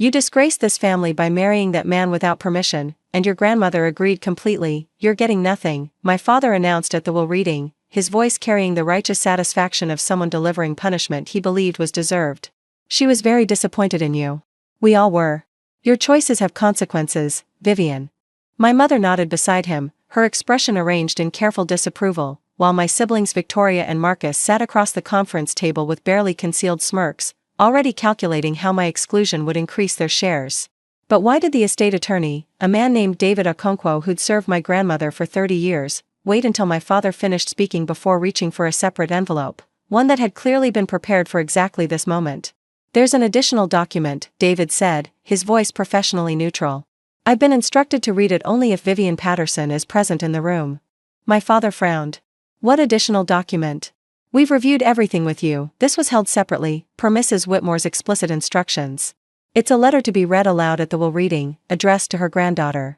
You disgraced this family by marrying that man without permission, and your grandmother agreed completely. You're getting nothing," my father announced at the will reading, his voice carrying the righteous satisfaction of someone delivering punishment he believed was deserved. "She was very disappointed in you. We all were. Your choices have consequences, Vivian." My mother nodded beside him, her expression arranged in careful disapproval, while my siblings Victoria and Marcus sat across the conference table with barely concealed smirks, already calculating how my exclusion would increase their shares. But why did the estate attorney, a man named David Okonkwo who'd served my grandmother for 30 years, wait until my father finished speaking before reaching for a separate envelope, one that had clearly been prepared for exactly this moment? "There's an additional document," David said, his voice professionally neutral. "I've been instructed to read it only if Vivian Patterson is present in the room." My father frowned. "What additional document?" "We've reviewed everything with you. This was held separately, per Mrs. Whitmore's explicit instructions. It's a letter to be read aloud at the will reading, addressed to her granddaughter."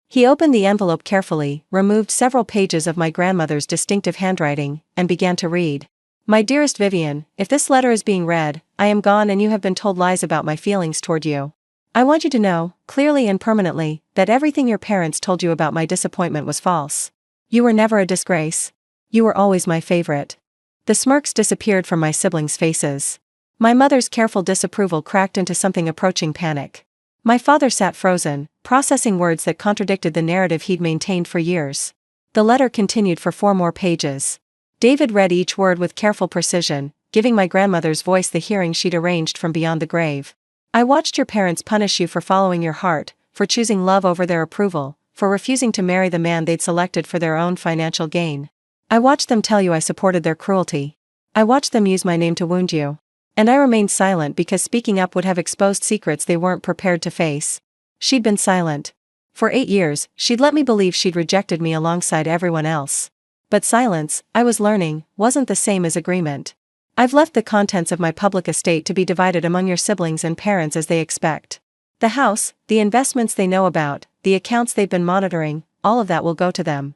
He opened the envelope carefully, removed several pages of my grandmother's distinctive handwriting, and began to read. "My dearest Vivian, if this letter is being read, I am gone and you have been told lies about my feelings toward you. I want you to know, clearly and permanently, that everything your parents told you about my disappointment was false. You were never a disgrace. You were always my favorite." The smirks disappeared from my siblings' faces. My mother's careful disapproval cracked into something approaching panic. My father sat frozen, processing words that contradicted the narrative he'd maintained for years. The letter continued for 4 more pages. David read each word with careful precision, giving my grandmother's voice the hearing she'd arranged from beyond the grave. "I watched your parents punish you for following your heart, for choosing love over their approval, for refusing to marry the man they'd selected for their own financial gain. I watched them tell you I supported their cruelty. I watched them use my name to wound you. And I remained silent because speaking up would have exposed secrets they weren't prepared to face." She'd been silent. For 8 years, she'd let me believe she'd rejected me alongside everyone else. But silence, I was learning, wasn't the same as agreement. "I've left the contents of my public estate to be divided among your siblings and parents as they expect. The house, the investments they know about, the accounts they've been monitoring, all of that will go to them."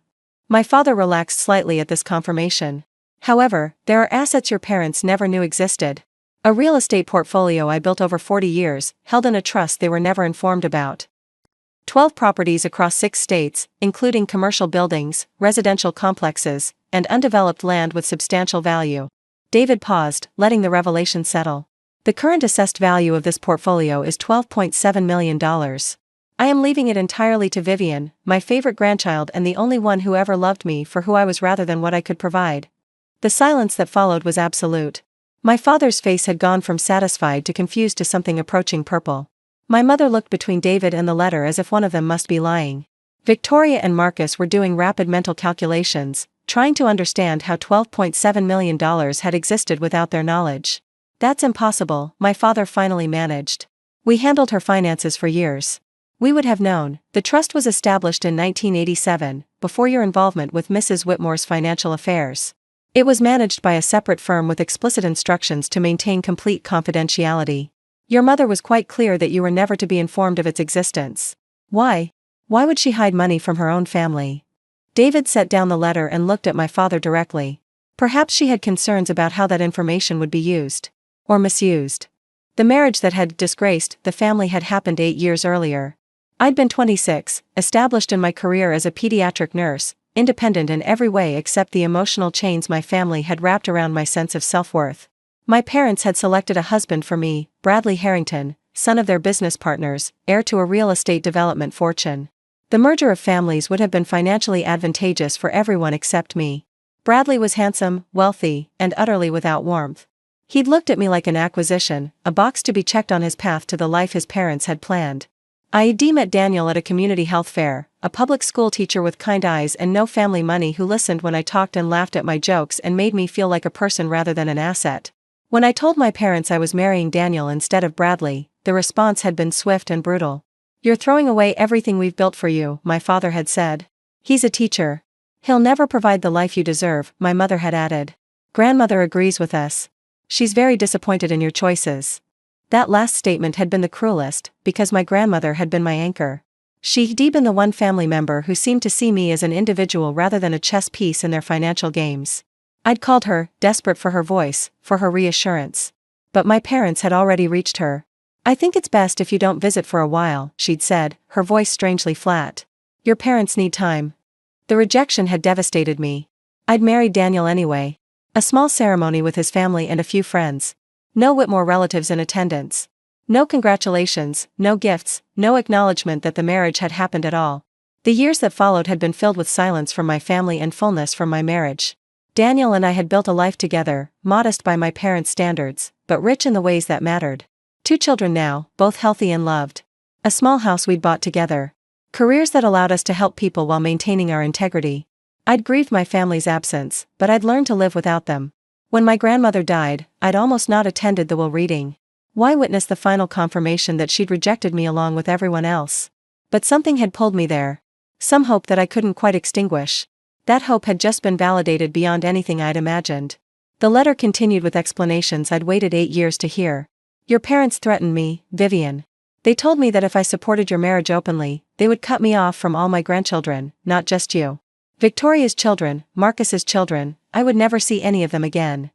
My father relaxed slightly at this confirmation. "However, there are assets your parents never knew existed. A real estate portfolio I built over 40 years, held in a trust they were never informed about. 12 properties across 6 states, including commercial buildings, residential complexes, and undeveloped land with substantial value." David paused, letting the revelation settle. "The current assessed value of this portfolio is $12.7 million. I am leaving it entirely to Vivian, my favorite grandchild and the only one who ever loved me for who I was rather than what I could provide." The silence that followed was absolute. My father's face had gone from satisfied to confused to something approaching purple. My mother looked between David and the letter as if one of them must be lying. Victoria and Marcus were doing rapid mental calculations, trying to understand how $12.7 million had existed without their knowledge. "That's impossible," my father finally managed. "We handled her finances for years. We would have known. The trust was established in 1987, before your involvement with Mrs. Whitmore's financial affairs. It was managed by a separate firm with explicit instructions to maintain complete confidentiality. Your mother was quite clear that you were never to be informed of its existence. Why? Why would she hide money from her own family?" David set down the letter and looked at my father directly. Perhaps she had concerns about how that information would be used. Or misused. The marriage that had disgraced the family had happened 8 years earlier. I'd been 26, established in my career as a pediatric nurse, independent in every way except the emotional chains my family had wrapped around my sense of self-worth. My parents had selected a husband for me, Bradley Harrington, son of their business partners, heir to a real estate development fortune. The merger of families would have been financially advantageous for everyone except me. Bradley was handsome, wealthy, and utterly without warmth. He'd looked at me like an acquisition, a box to be checked on his path to the life his parents had planned. I'd met Daniel at a community health fair, a public school teacher with kind eyes and no family money who listened when I talked and laughed at my jokes and made me feel like a person rather than an asset. When I told my parents I was marrying Daniel instead of Bradley, the response had been swift and brutal. "You're throwing away everything we've built for you," my father had said. "He's a teacher. He'll never provide the life you deserve," my mother had added. "Grandmother agrees with us. She's very disappointed in your choices." That last statement had been the cruelest, because my grandmother had been my anchor. She'd been the one family member who seemed to see me as an individual rather than a chess piece in their financial games. I'd called her, desperate for her voice, for her reassurance. But my parents had already reached her. I think it's best if you don't visit for a while, she'd said, her voice strangely flat. Your parents need time. The rejection had devastated me. I'd married Daniel anyway. A small ceremony with his family and a few friends. No Whitmore relatives in attendance. No congratulations, no gifts, no acknowledgement that the marriage had happened at all. The years that followed had been filled with silence from my family and fullness from my marriage. Daniel and I had built a life together, modest by my parents' standards, but rich in the ways that mattered. 2 children now, both healthy and loved. A small house we'd bought together. Careers that allowed us to help people while maintaining our integrity. I'd grieved my family's absence, but I'd learned to live without them. When my grandmother died, I'd almost not attended the will reading. Why witness the final confirmation that she'd rejected me along with everyone else? But something had pulled me there. Some hope that I couldn't quite extinguish. That hope had just been validated beyond anything I'd imagined. The letter continued with explanations I'd waited 8 years to hear. Your parents threatened me, Vivian. They told me that if I supported your marriage openly, they would cut me off from all my grandchildren, not just you. Victoria's children, Marcus's children, I would never see any of them again.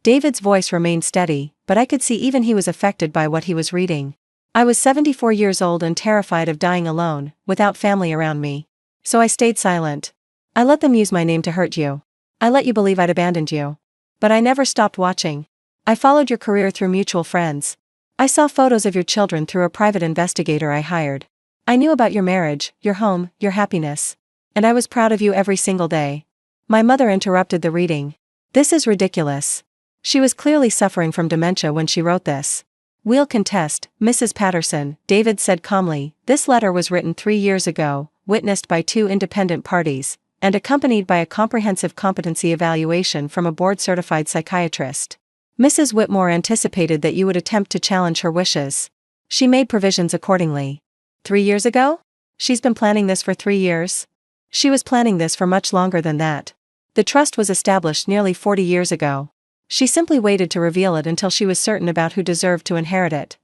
David's voice remained steady, but I could see even he was affected by what he was reading. I was 74 years old and terrified of dying alone, without family around me. So I stayed silent. I let them use my name to hurt you. I let you believe I'd abandoned you. But I never stopped watching. I followed your career through mutual friends. I saw photos of your children through a private investigator I hired. I knew about your marriage, your home, your happiness. And I was proud of you every single day. My mother interrupted the reading. This is ridiculous. She was clearly suffering from dementia when she wrote this. We'll contest, Mrs. Patterson, David said calmly. This letter was written 3 years ago, witnessed by 2 independent parties, and accompanied by a comprehensive competency evaluation from a board-certified psychiatrist. Mrs. Whitmore anticipated that you would attempt to challenge her wishes. She made provisions accordingly. 3 years ago? She's been planning this for 3 years? She was planning this for much longer than that. The trust was established nearly 40 years ago. She simply waited to reveal it until she was certain about who deserved to inherit it.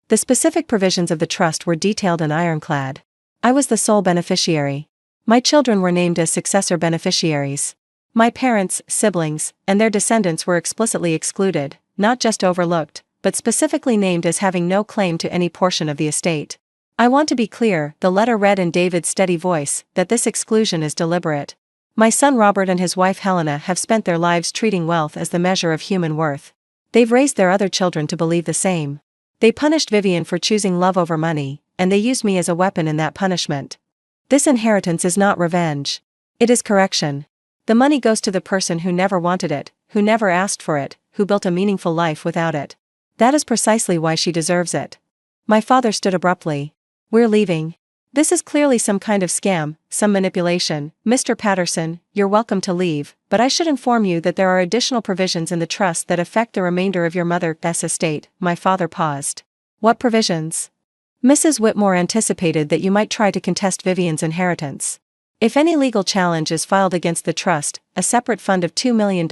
The specific provisions of the trust were detailed and ironclad. I was the sole beneficiary. My children were named as successor beneficiaries. My parents, siblings, and their descendants were explicitly excluded, not just overlooked, but specifically named as having no claim to any portion of the estate. I want to be clear, the letter read in David's steady voice, that this exclusion is deliberate. My son Robert and his wife Helena have spent their lives treating wealth as the measure of human worth. They've raised their other children to believe the same. They punished Vivian for choosing love over money, and they used me as a weapon in that punishment. This inheritance is not revenge. It is correction. The money goes to the person who never wanted it, who never asked for it, who built a meaningful life without it. That is precisely why she deserves it. My father stood abruptly. We're leaving. This is clearly some kind of scam, some manipulation. Mr. Patterson, you're welcome to leave, but I should inform you that there are additional provisions in the trust that affect the remainder of your mother's estate. My father paused. What provisions? Mrs. Whitmore anticipated that you might try to contest Vivian's inheritance. If any legal challenge is filed against the trust, a separate fund of $2 million,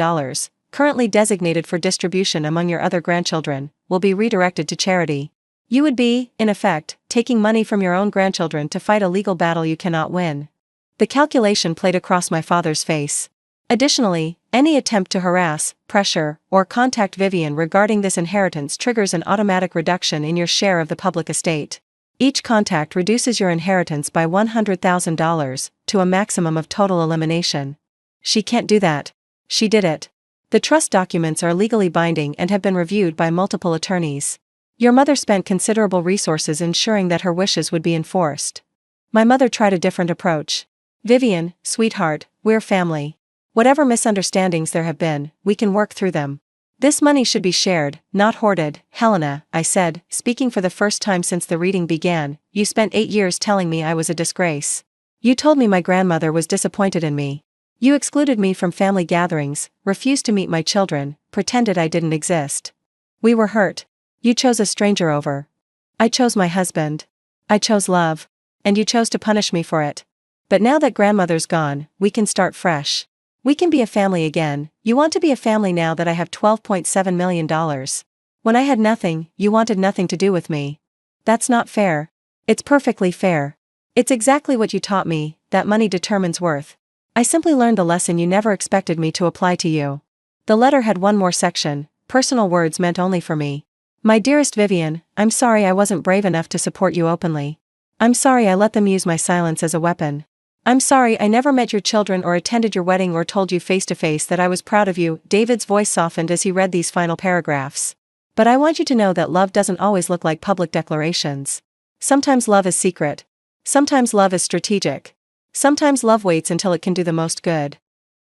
currently designated for distribution among your other grandchildren, will be redirected to charity. You would be, in effect, taking money from your own grandchildren to fight a legal battle you cannot win. The calculation played across my father's face. Additionally, any attempt to harass, pressure, or contact Vivian regarding this inheritance triggers an automatic reduction in your share of the public estate. Each contact reduces your inheritance by $100,000, to a maximum of total elimination. She can't do that. She did it. The trust documents are legally binding and have been reviewed by multiple attorneys. Your mother spent considerable resources ensuring that her wishes would be enforced. My mother tried a different approach. Vivian, sweetheart, we're family. Whatever misunderstandings there have been, we can work through them. This money should be shared, not hoarded. Helena, I said, speaking for the first time since the reading began, you spent 8 years telling me I was a disgrace. You told me my grandmother was disappointed in me. You excluded me from family gatherings, refused to meet my children, pretended I didn't exist. We were hurt. You chose a stranger over. I chose my husband. I chose love. And you chose to punish me for it. But now that grandmother's gone, we can start fresh. We can be a family again. You want to be a family now that I have $12.7 million. When I had nothing, you wanted nothing to do with me. That's not fair. It's perfectly fair. It's exactly what you taught me, that money determines worth. I simply learned the lesson you never expected me to apply to you. The letter had one more section, personal words meant only for me. My dearest Vivian, I'm sorry I wasn't brave enough to support you openly. I'm sorry I let them use my silence as a weapon. I'm sorry I never met your children or attended your wedding or told you face to face that I was proud of you. David's voice softened as he read these final paragraphs. But I want you to know that love doesn't always look like public declarations. Sometimes love is secret. Sometimes love is strategic. Sometimes love waits until it can do the most good.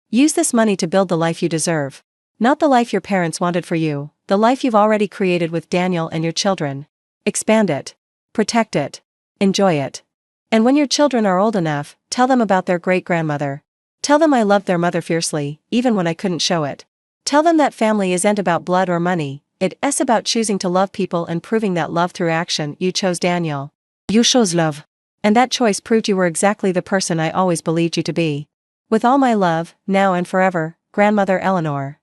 Use this money to build the life you deserve. Not the life your parents wanted for you, the life you've already created with Daniel and your children. Expand it. Protect it. Enjoy it. And when your children are old enough, tell them about their great-grandmother. Tell them I loved their mother fiercely, even when I couldn't show it. Tell them that family isn't about blood or money, it's about choosing to love people and proving that love through action. You chose Daniel. You chose love. And that choice proved you were exactly the person I always believed you to be. With all my love, now and forever, Grandmother Eleanor.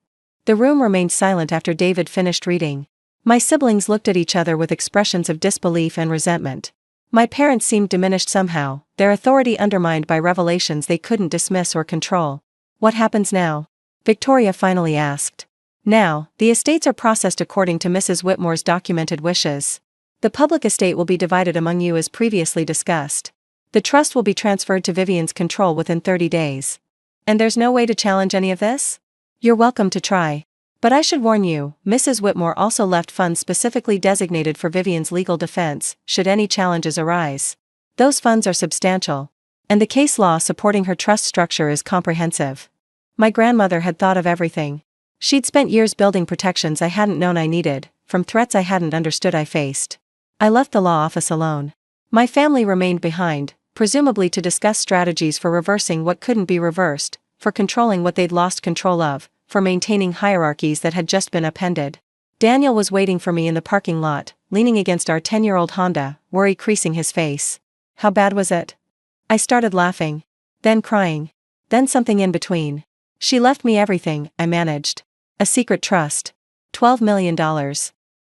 The room remained silent after David finished reading. My siblings looked at each other with expressions of disbelief and resentment. My parents seemed diminished somehow, their authority undermined by revelations they couldn't dismiss or control. What happens now? Victoria finally asked. Now, the estates are processed according to Mrs. Whitmore's documented wishes. The public estate will be divided among you as previously discussed. The trust will be transferred to Vivian's control within 30 days. And there's no way to challenge any of this? You're welcome to try. But I should warn you, Mrs. Whitmore also left funds specifically designated for Vivian's legal defense, should any challenges arise. Those funds are substantial. And the case law supporting her trust structure is comprehensive. My grandmother had thought of everything. She'd spent years building protections I hadn't known I needed, from threats I hadn't understood I faced. I left the law office alone. My family remained behind, presumably to discuss strategies for reversing what couldn't be reversed, for controlling what they'd lost control of, for maintaining hierarchies that had just been upended. Daniel was waiting for me in the parking lot, leaning against our 10-year-old Honda, worry creasing his face. How bad was it? I started laughing. Then crying. Then something in between. She left me everything, I managed. A secret trust. $12 million.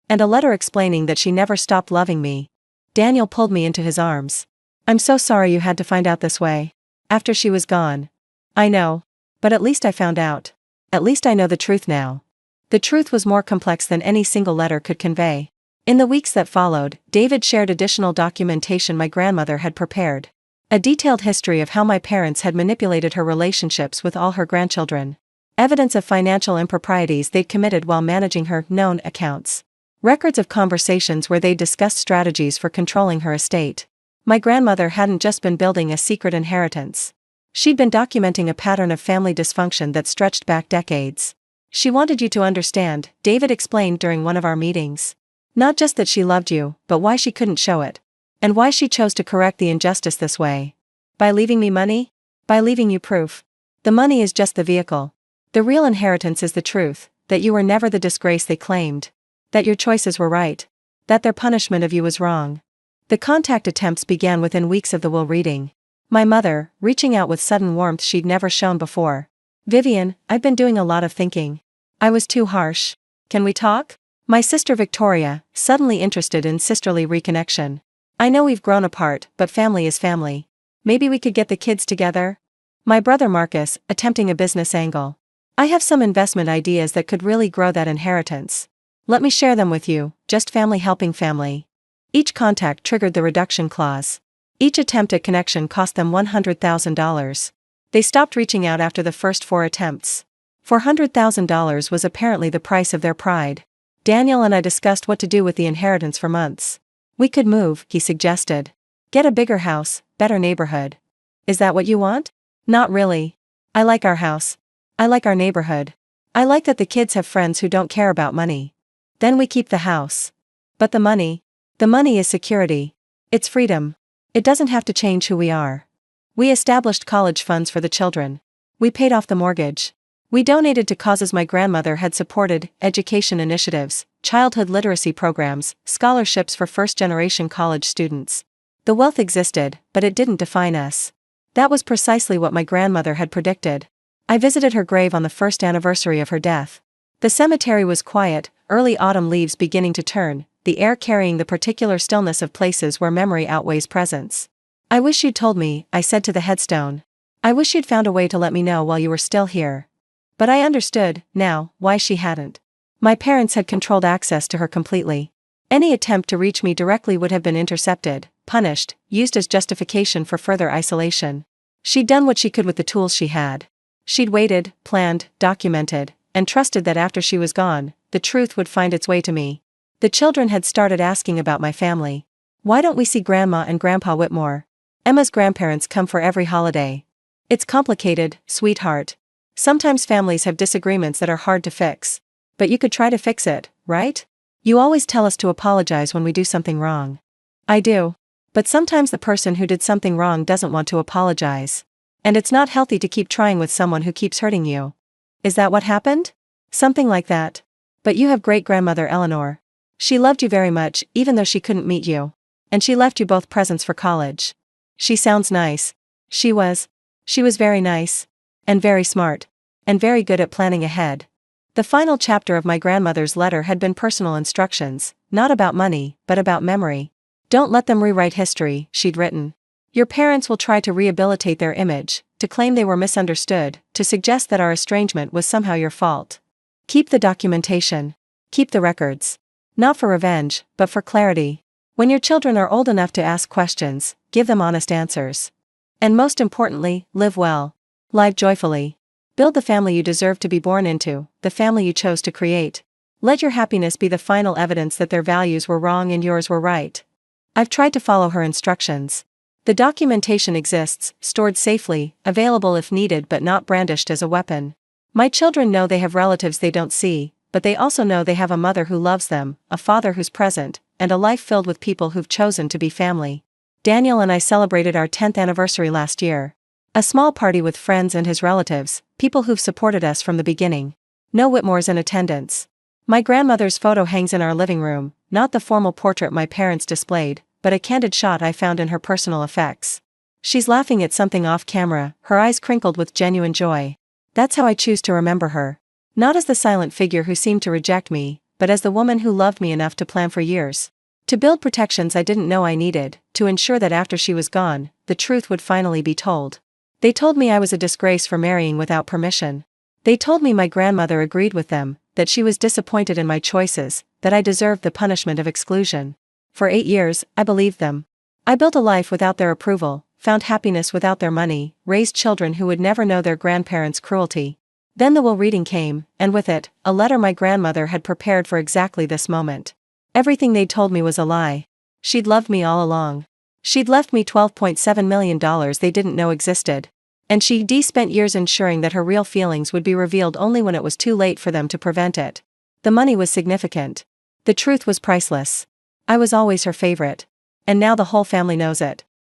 And a letter explaining that she never stopped loving me. Daniel pulled me into his arms. I'm so sorry you had to find out this way. After she was gone. I know. But at least I found out. At least I know the truth now. The truth was more complex than any single letter could convey. In the weeks that followed, David shared additional documentation my grandmother had prepared. A detailed history of how my parents had manipulated her relationships with all her grandchildren. Evidence of financial improprieties they'd committed while managing her known accounts. Records of conversations where they discussed strategies for controlling her estate. My grandmother hadn't just been building a secret inheritance. She'd been documenting a pattern of family dysfunction that stretched back decades. She wanted you to understand, David explained during one of our meetings. Not just that she loved you, but why she couldn't show it. And why she chose to correct the injustice this way. By leaving me money? By leaving you proof. The money is just the vehicle. The real inheritance is the truth, that you were never the disgrace they claimed. That your choices were right. That their punishment of you was wrong. The contact attempts began within weeks of the will reading. My mother, reaching out with sudden warmth she'd never shown before. Vivian, I've been doing a lot of thinking. I was too harsh. Can we talk? My sister Victoria, suddenly interested in sisterly reconnection. I know we've grown apart, but family is family. Maybe we could get the kids together? My brother Marcus, attempting a business angle. I have some investment ideas that could really grow that inheritance. Let me share them with you, just family helping family. Each contact triggered the reduction clause. Each attempt at connection cost them $100,000. They stopped reaching out after the first 4 attempts. $400,000 was apparently the price of their pride. Daniel and I discussed what to do with the inheritance for months. We could move, he suggested. Get a bigger house, better neighborhood. Is that what you want? Not really. I like our house. I like our neighborhood. I like that the kids have friends who don't care about money. Then we keep the house. But the money? The money is security. It's freedom. It doesn't have to change who we are. We established college funds for the children. We paid off the mortgage. We donated to causes my grandmother had supported, education initiatives, childhood literacy programs, scholarships for first-generation college students. The wealth existed, but it didn't define us. That was precisely what my grandmother had predicted. I visited her grave on the first anniversary of her death. The cemetery was quiet, early autumn leaves beginning to turn, the air carrying the particular stillness of places where memory outweighs presence. I wish you'd told me, I said to the headstone. I wish you'd found a way to let me know while you were still here. But I understood, now, why she hadn't. My parents had controlled access to her completely. Any attempt to reach me directly would have been intercepted, punished, used as justification for further isolation. She'd done what she could with the tools she had. She'd waited, planned, documented, and trusted that after she was gone, the truth would find its way to me. The children had started asking about my family. Why don't we see Grandma and Grandpa Whitmore? Emma's grandparents come for every holiday. It's complicated, sweetheart. Sometimes families have disagreements that are hard to fix. But you could try to fix it, right? You always tell us to apologize when we do something wrong. I do. But sometimes the person who did something wrong doesn't want to apologize. And it's not healthy to keep trying with someone who keeps hurting you. Is that what happened? Something like that. But you have great-grandmother Eleanor. She loved you very much, even though she couldn't meet you. And she left you both presents for college. She sounds nice. She was very nice. And very smart. And very good at planning ahead. The final chapter of my grandmother's letter had been personal instructions, not about money, but about memory. Don't let them rewrite history, she'd written. Your parents will try to rehabilitate their image, to claim they were misunderstood, to suggest that our estrangement was somehow your fault. Keep the documentation. Keep the records. Not for revenge, but for clarity. When your children are old enough to ask questions, give them honest answers. And most importantly, live well. Live joyfully. Build the family you deserve to be born into, the family you chose to create. Let your happiness be the final evidence that their values were wrong and yours were right. I've tried to follow her instructions. The documentation exists, stored safely, available if needed but not brandished as a weapon. My children know they have relatives they don't see, but they also know they have a mother who loves them, a father who's present, and a life filled with people who've chosen to be family. Daniel and I celebrated our 10th anniversary last year. A small party with friends and his relatives, people who've supported us from the beginning. No Whitmores in attendance. My grandmother's photo hangs in our living room, not the formal portrait my parents displayed, but a candid shot I found in her personal effects. She's laughing at something off camera, her eyes crinkled with genuine joy. That's how I choose to remember her. Not as the silent figure who seemed to reject me, but as the woman who loved me enough to plan for years. To build protections I didn't know I needed, to ensure that after she was gone, the truth would finally be told. They told me I was a disgrace for marrying without permission. They told me my grandmother agreed with them, that she was disappointed in my choices, that I deserved the punishment of exclusion. For 8 years, I believed them. I built a life without their approval, found happiness without their money, raised children who would never know their grandparents' cruelty. Then the will reading came, and with it, a letter my grandmother had prepared for exactly this moment. Everything they'd told me was a lie. She'd loved me all along. She'd left me $12.7 million they didn't know existed. And she'd spent years ensuring that her real feelings would be revealed only when it was too late for them to prevent it. The money was significant. The truth was priceless. I was always her favorite. And now the whole family knows it.